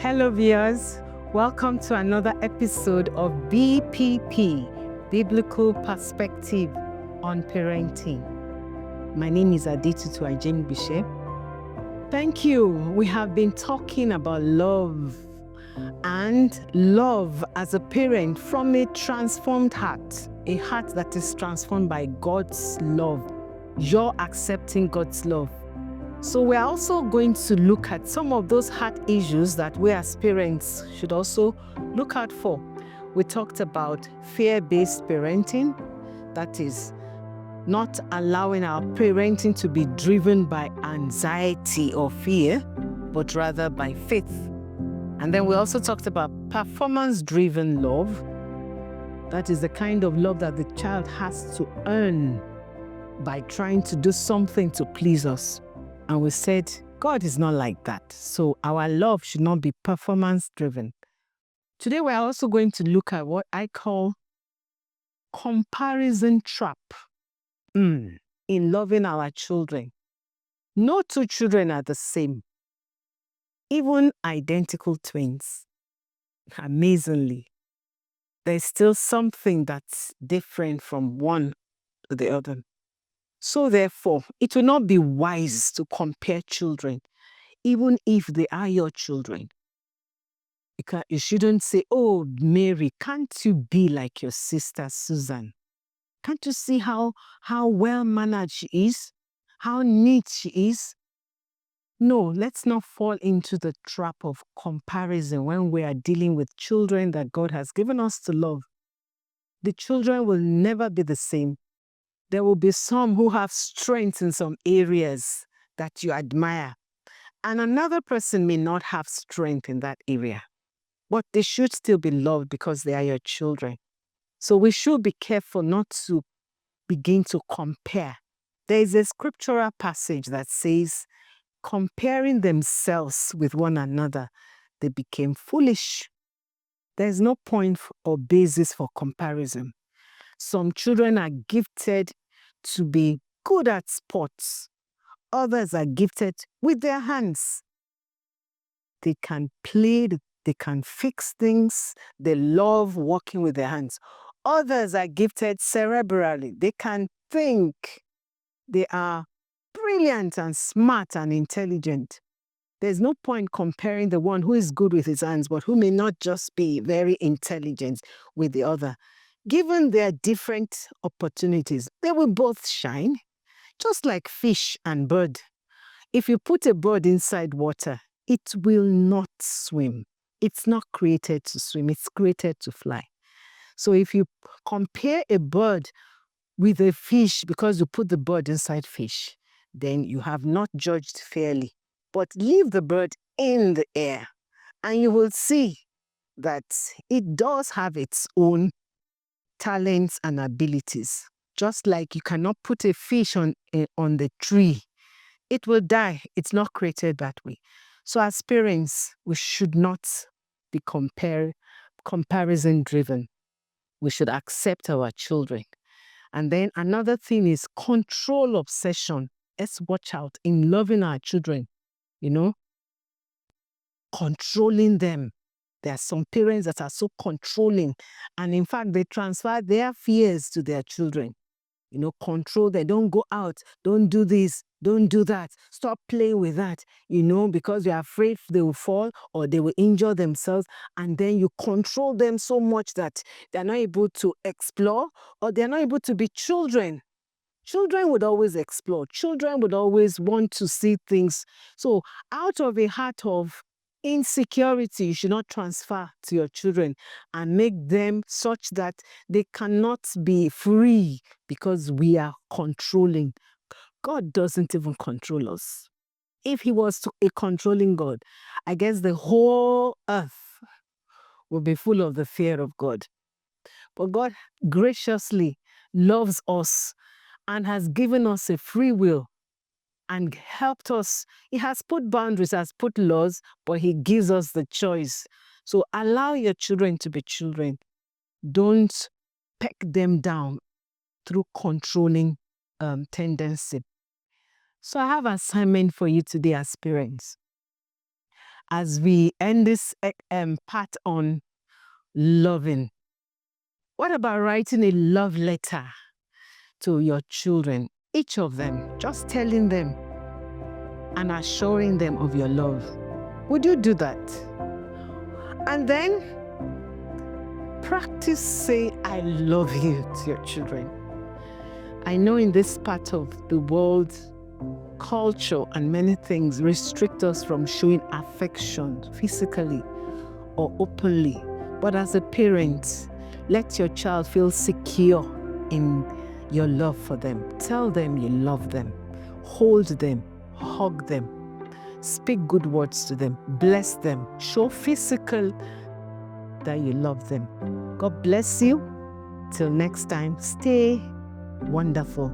Hello, viewers. Welcome to another episode of BPP, Biblical Perspective on Parenting. My name is Adetutu Ajemi-Bishe. Thank you. We have been talking about love and love as a parent from a transformed heart, a heart that is transformed by God's love. You're accepting God's love. So we're also going to look at some of those heart issues that we as parents should also look out for. We talked about fear-based parenting, that is, not allowing our parenting to be driven by anxiety or fear, but rather by faith. And then we also talked about performance-driven love. That is the kind of love that the child has to earn by trying to do something to please us. And we said, God is not like that. So our love should not be performance-driven. Today, we're also going to look at what I call comparison trap in loving our children. No two children are the same, even identical twins. Amazingly, there's still something that's different from one to the other. So therefore, it will not be wise to compare children, even if they are your children. You shouldn't say, oh, Mary, can't you be like your sister Susan? Can't you see how well-mannered she is? How neat she is? No, let's not fall into the trap of comparison when we are dealing with children that God has given us to love. The children will never be the same. There will be some who have strength in some areas that you admire, and another person may not have strength in that area. But they should still be loved because they are your children. So we should be careful not to begin to compare. There is a scriptural passage that says, comparing themselves with one another, they became foolish. There's no point or basis for comparison. Some children are gifted to be good at sports. Others are gifted with their hands. They can play, they can fix things. They love working with their hands. Others are gifted cerebrally. They can think. They are brilliant and smart and intelligent. There's no point comparing the one who is good with his hands, but who may not just be very intelligent with the other. Given their different opportunities, they will both shine, just like fish and bird. If you put a bird inside water, it will not swim. It's not created to swim. It's created to fly. So if you compare a bird with a fish because you put the bird inside fish, then you have not judged fairly. But leave the bird in the air and you will see that it does have its own talents and abilities. Just like you cannot put a fish on the tree. It will die. It's not created that way. So as parents, we should not be comparison-driven. We should accept our children. And then another thing is control obsession. Let's watch out in loving our children, controlling them. There are some parents that are so controlling. And in fact, they transfer their fears to their children. Control them. Don't go out. Don't do this. Don't do that. Stop playing with that, because you're afraid they will fall or they will injure themselves. And then you control them so much that they're not able to explore or they're not able to be children. Children would always explore. Children would always want to see things. So out of a heart of insecurity, you should not transfer to your children and make them such that they cannot be free because we are controlling. God doesn't even control us. If he was a controlling God, I guess the whole earth will be full of the fear of God. But God graciously loves us and has given us a free will and helped us. He has put boundaries, has put laws, but he gives us the choice. So allow your children to be children. Don't peg them down through controlling tendency. So I have an assignment for you today as parents. as we end this part on loving, what about writing a love letter to your children? Each of them, just telling them and assuring them of your love. Would you do that? And then practice say, I love you to your children. I know in this part of the world, culture and many things restrict us from showing affection physically or openly. But as a parent, let your child feel secure in your love for them. Tell them you love them. Hold them. Hug them. Speak good words to them. Bless them. Show physical that you love them. God bless you. Till next time, stay wonderful.